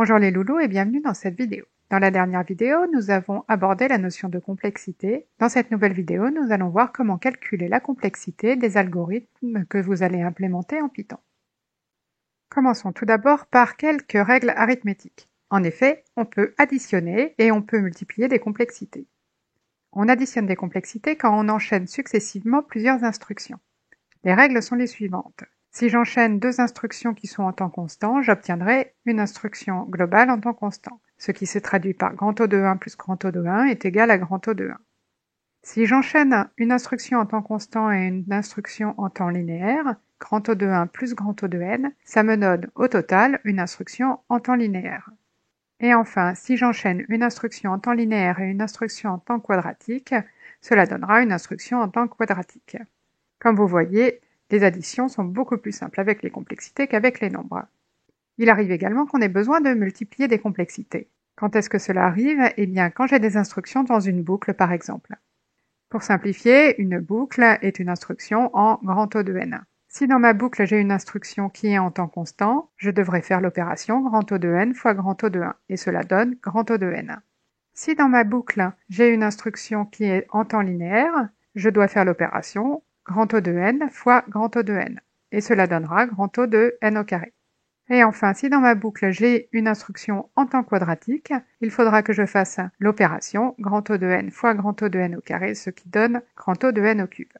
Bonjour les loulous et bienvenue dans cette vidéo. Dans la dernière vidéo, nous avons abordé la notion de complexité. Dans cette nouvelle vidéo, nous allons voir comment calculer la complexité des algorithmes que vous allez implémenter en Python. Commençons tout d'abord par quelques règles arithmétiques. En effet, on peut additionner et on peut multiplier des complexités. On additionne des complexités quand on enchaîne successivement plusieurs instructions. Les règles sont les suivantes. Si j'enchaîne deux instructions qui sont en temps constant, j'obtiendrai une instruction globale en temps constant, ce qui se traduit par grand O de 1 plus grand O de 1 est égal à grand O de 1. Si j'enchaîne une instruction en temps constant et une instruction en temps linéaire, grand O de 1 plus grand O de n, ça me donne au total une instruction en temps linéaire. Et enfin, si j'enchaîne une instruction en temps linéaire et une instruction en temps quadratique, cela donnera une instruction en temps quadratique. Comme vous voyez, les additions sont beaucoup plus simples avec les complexités qu'avec les nombres. Il arrive également qu'on ait besoin de multiplier des complexités. Quand est-ce que cela arrive? Eh bien, quand j'ai des instructions dans une boucle, par exemple. Pour simplifier, une boucle est une instruction en grand O de n. Si dans ma boucle j'ai une instruction qui est en temps constant, je devrais faire l'opération grand O de n fois grand O de 1, et cela donne grand O de n. Si dans ma boucle j'ai une instruction qui est en temps linéaire, je dois faire l'opération grand O de n fois grand O de n, et cela donnera grand O de n au carré. Et enfin, si dans ma boucle j'ai une instruction en temps quadratique, il faudra que je fasse l'opération grand O de n fois grand O de n au carré, ce qui donne grand O de n au cube.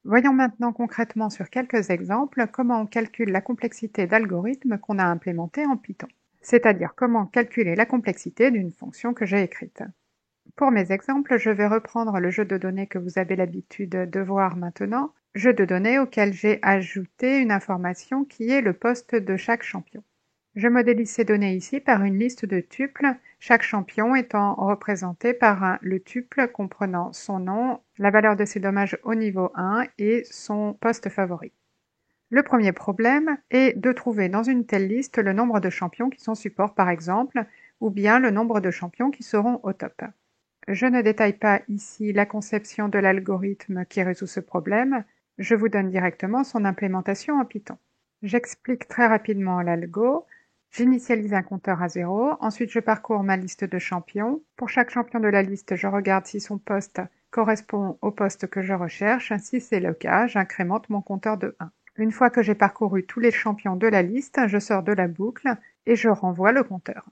Voyons maintenant concrètement sur quelques exemples comment on calcule la complexité d'algorithmes qu'on a implémentés en Python, c'est-à-dire comment calculer la complexité d'une fonction que j'ai écrite. Pour mes exemples, je vais reprendre le jeu de données que vous avez l'habitude de voir maintenant, jeu de données auquel j'ai ajouté une information qui est le poste de chaque champion. Je modélise ces données ici par une liste de tuples, chaque champion étant représenté par le tuple comprenant son nom, la valeur de ses dommages au niveau 1 et son poste favori. Le premier problème est de trouver dans une telle liste le nombre de champions qui sont support par exemple, ou bien le nombre de champions qui seront au top. Je ne détaille pas ici la conception de l'algorithme qui résout ce problème, je vous donne directement son implémentation en Python. J'explique très rapidement l'algo. J'initialise un compteur à 0, ensuite je parcours ma liste de champions. Pour chaque champion de la liste, je regarde si son poste correspond au poste que je recherche. Si c'est le cas, j'incrémente mon compteur de 1. Une fois que j'ai parcouru tous les champions de la liste, je sors de la boucle et je renvoie le compteur.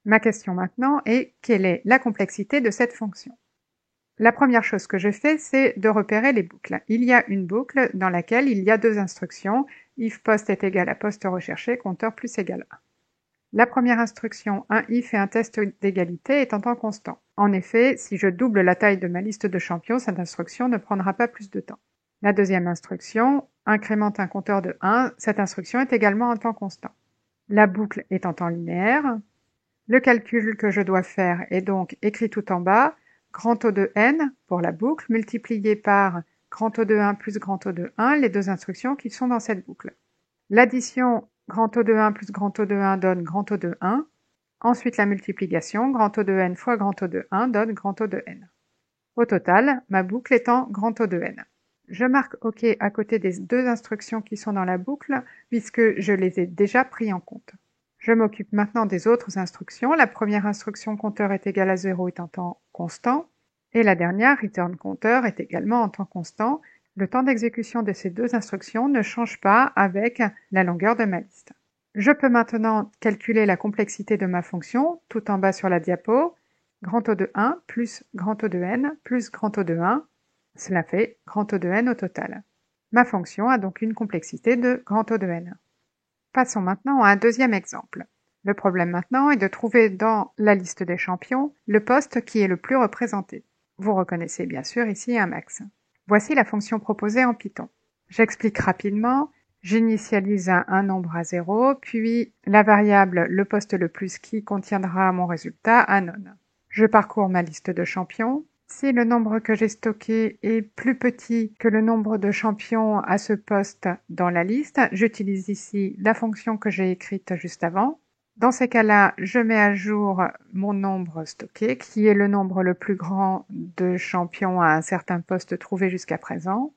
Ma question maintenant est quelle est la complexité de cette fonction? La première chose que je fais, c'est de repérer les boucles. Il y a une boucle dans laquelle il y a deux instructions, if post est égal à poste recherché, compteur plus égal 1. La première instruction, un if et un test d'égalité, est en temps constant. En effet, si je double la taille de ma liste de champions, cette instruction ne prendra pas plus de temps. La deuxième instruction, incrémente un compteur de 1, cette instruction est également en temps constant. La boucle est en temps linéaire. Le calcul que je dois faire est donc écrit tout en bas, grand O de n pour la boucle, multiplié par grand O de 1 plus grand O de 1, les deux instructions qui sont dans cette boucle. L'addition grand O de 1 plus grand O de 1 donne grand O de 1. Ensuite, la multiplication, grand O de n fois grand O de 1 donne grand O de n. Au total, ma boucle est en grand O de n. Je marque OK à côté des deux instructions qui sont dans la boucle, puisque je les ai déjà pris en compte. Je m'occupe maintenant des autres instructions. La première instruction compteur est égal à 0 est en temps constant, et la dernière, return compteur, est également en temps constant. Le temps d'exécution de ces deux instructions ne change pas avec la longueur de ma liste. Je peux maintenant calculer la complexité de ma fonction, tout en bas sur la diapo, grand O de 1 plus grand O de n plus grand O de 1, cela fait grand O de n au total. Ma fonction a donc une complexité de grand O de n. Passons maintenant à un deuxième exemple. Le problème maintenant est de trouver dans la liste des champions le poste qui est le plus représenté. Vous reconnaissez bien sûr ici un max. Voici la fonction proposée en Python. J'explique rapidement. J'initialise un nombre à 0, puis la variable le poste le plus qui contiendra mon résultat à none. Je parcours ma liste de champions. Si le nombre que j'ai stocké est plus petit que le nombre de champions à ce poste dans la liste, j'utilise ici la fonction que j'ai écrite juste avant. Dans ces cas-là, je mets à jour mon nombre stocké, qui est le nombre le plus grand de champions à un certain poste trouvé jusqu'à présent.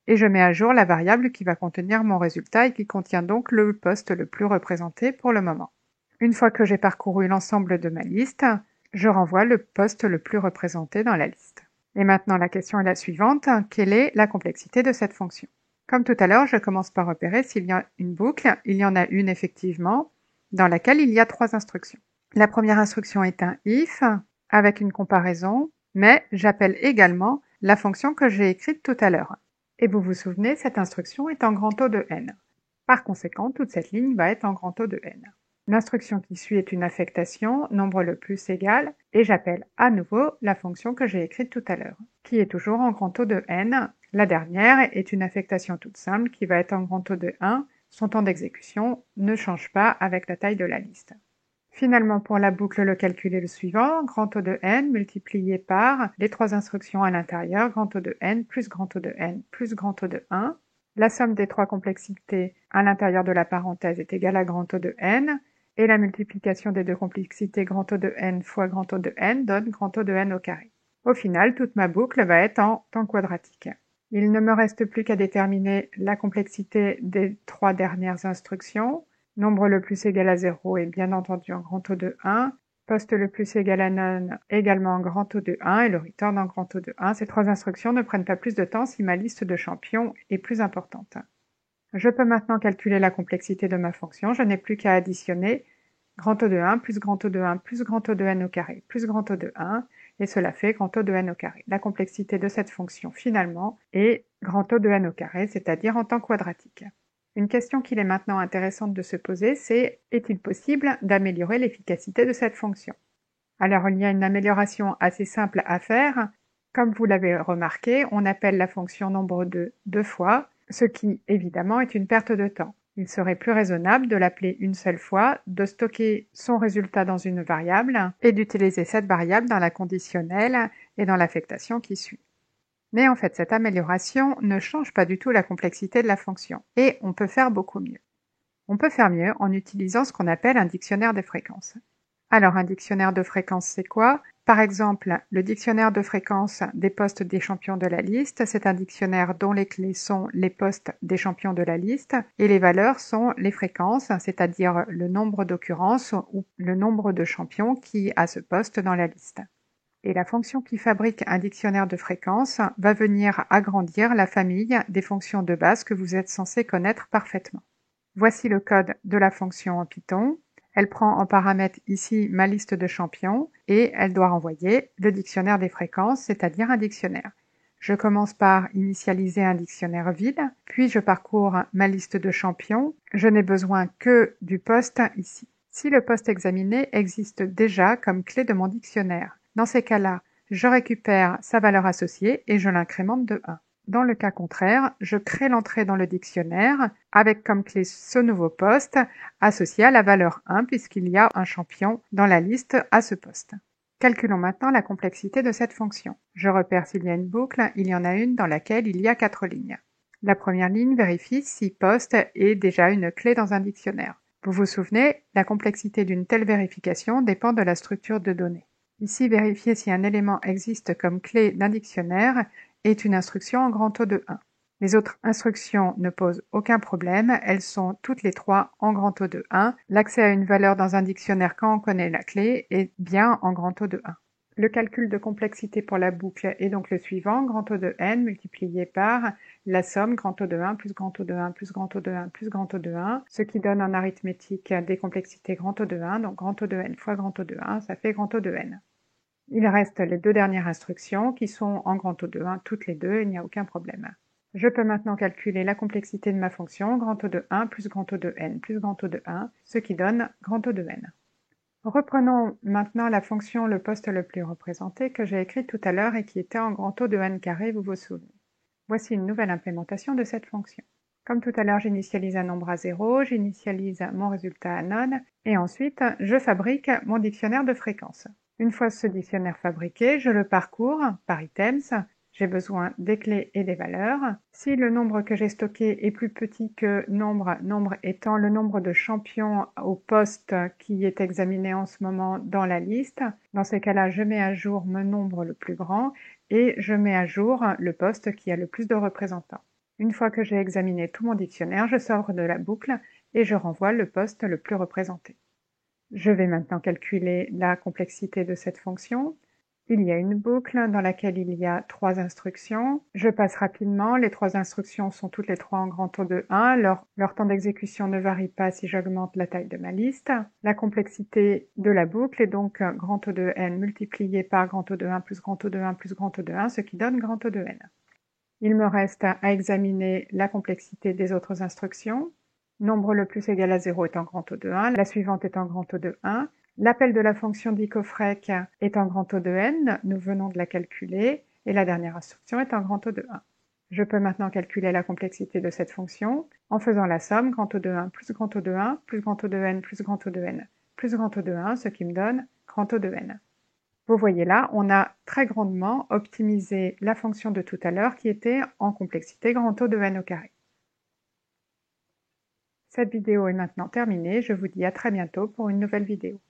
Et je mets à jour la variable qui va contenir mon résultat et qui contient donc le poste le plus représenté pour le moment. Une fois que j'ai parcouru l'ensemble de ma liste, je renvoie le poste le plus représenté dans la liste. Et maintenant la question est la suivante, quelle est la complexité de cette fonction? Comme tout à l'heure, je commence par repérer s'il y a une boucle. Il y en a une effectivement, dans laquelle il y a 3 instructions. La première instruction est un if, avec une comparaison, mais j'appelle également la fonction que j'ai écrite tout à l'heure. Et vous vous souvenez, cette instruction est en grand O de n. Par conséquent, toute cette ligne va être en grand O de n. L'instruction qui suit est une affectation, nombre le plus égal, et j'appelle à nouveau la fonction que j'ai écrite tout à l'heure, qui est toujours en grand O de n. La dernière est une affectation toute simple qui va être en grand O de 1. Son temps d'exécution ne change pas avec la taille de la liste. Finalement, pour la boucle, le calcul est le suivant, grand O de n multiplié par les 3 instructions à l'intérieur, grand O de n plus grand O de n plus grand O de 1. La somme des 3 complexités à l'intérieur de la parenthèse est égale à grand O de n, et la multiplication des 2 complexités grand O de n fois grand O de n donne grand O de n au carré. Au final, toute ma boucle va être en temps quadratique. Il ne me reste plus qu'à déterminer la complexité des 3 dernières instructions. Nombre le plus égal à 0 est bien entendu en grand O de 1. Poste le plus égal à none également en grand O de 1 et le return en grand O de 1. Ces 3 instructions ne prennent pas plus de temps si ma liste de champions est plus importante. Je peux maintenant calculer la complexité de ma fonction. Je n'ai plus qu'à additionner grand O de 1 plus grand O de 1 plus grand O de n au carré plus grand O de 1, et cela fait grand O de n au carré. La complexité de cette fonction, finalement, est grand O de n au carré, c'est-à-dire en temps quadratique. Une question qu'il est maintenant intéressante de se poser, c'est est-il possible d'améliorer l'efficacité de cette fonction? Alors, il y a une amélioration assez simple à faire. Comme vous l'avez remarqué, on appelle la fonction nombre de 2 fois, ce qui, évidemment, est une perte de temps. Il serait plus raisonnable de l'appeler une seule fois, de stocker son résultat dans une variable et d'utiliser cette variable dans la conditionnelle et dans l'affectation qui suit. Mais en fait, cette amélioration ne change pas du tout la complexité de la fonction, et on peut faire beaucoup mieux. On peut faire mieux en utilisant ce qu'on appelle un dictionnaire des fréquences. Alors, un dictionnaire de fréquences, c'est quoi? Par exemple, le dictionnaire de fréquences des postes des champions de la liste, c'est un dictionnaire dont les clés sont les postes des champions de la liste, et les valeurs sont les fréquences, c'est-à-dire le nombre d'occurrences ou le nombre de champions qui a ce poste dans la liste. Et la fonction qui fabrique un dictionnaire de fréquences va venir agrandir la famille des fonctions de base que vous êtes censé connaître parfaitement. Voici le code de la fonction en Python. Elle prend en paramètre ici ma liste de champions et elle doit renvoyer le dictionnaire des fréquences, c'est-à-dire un dictionnaire. Je commence par initialiser un dictionnaire vide, puis je parcours ma liste de champions. Je n'ai besoin que du poste ici. Si le poste examiné existe déjà comme clé de mon dictionnaire, dans ces cas-là, je récupère sa valeur associée et je l'incrémente de 1. Dans le cas contraire, je crée l'entrée dans le dictionnaire avec comme clé ce nouveau poste associé à la valeur 1 puisqu'il y a un champion dans la liste à ce poste. Calculons maintenant la complexité de cette fonction. Je repère s'il y a une boucle, il y en a une dans laquelle il y a 4 lignes. La première ligne vérifie si poste est déjà une clé dans un dictionnaire. Vous vous souvenez, la complexité d'une telle vérification dépend de la structure de données. Ici, vérifier si un élément existe comme clé d'un dictionnaire est une instruction en grand O de 1. Les autres instructions ne posent aucun problème, elles sont toutes les 3 en grand O de 1. L'accès à une valeur dans un dictionnaire quand on connaît la clé est bien en grand O de 1. Le calcul de complexité pour la boucle est donc le suivant, grand O de n multiplié par la somme grand O de 1 plus grand O de 1 plus grand O de 1 plus grand O de 1, ce qui donne en arithmétique des complexités grand O de 1, donc grand O de n fois grand O de 1, ça fait grand O de n. Il reste les 2 dernières instructions qui sont en grand O de 1, toutes les deux, il n'y a aucun problème. Je peux maintenant calculer la complexité de ma fonction, grand O de 1 plus grand O de n plus grand O de 1, ce qui donne grand O de n. Reprenons maintenant la fonction le poste le plus représenté que j'ai écrite tout à l'heure et qui était en grand O de n carré, vous vous souvenez. Voici une nouvelle implémentation de cette fonction. Comme tout à l'heure, j'initialise un nombre à 0, j'initialise mon résultat à none, et ensuite, je fabrique mon dictionnaire de fréquences. Une fois ce dictionnaire fabriqué, je le parcours par items. J'ai besoin des clés et des valeurs. Si le nombre que j'ai stocké est plus petit que nombre étant le nombre de champions au poste qui est examiné en ce moment dans la liste, dans ces cas-là, je mets à jour mon nombre le plus grand et je mets à jour le poste qui a le plus de représentants. Une fois que j'ai examiné tout mon dictionnaire, je sors de la boucle et je renvoie le poste le plus représenté. Je vais maintenant calculer la complexité de cette fonction. Il y a une boucle dans laquelle il y a 3 instructions. Je passe rapidement, les 3 instructions sont toutes les 3 en grand O de 1. Leur temps d'exécution ne varie pas si j'augmente la taille de ma liste. La complexité de la boucle est donc grand O de n multiplié par grand O de 1 plus grand O de 1 plus grand O de 1, ce qui donne grand O de n. Il me reste à examiner la complexité des autres instructions. Nombre le plus égal à 0 est en grand O de 1, la suivante est en grand O de 1. L'appel de la fonction d'Icofrec est en grand O de n, nous venons de la calculer, et la dernière instruction est en grand O de 1. Je peux maintenant calculer la complexité de cette fonction en faisant la somme grand O de 1 plus grand O de 1 plus grand O de n plus grand O de n plus grand O de 1, ce qui me donne grand O de n. Vous voyez là, on a très grandement optimisé la fonction de tout à l'heure qui était en complexité grand O de n au carré. Cette vidéo est maintenant terminée, je vous dis à très bientôt pour une nouvelle vidéo.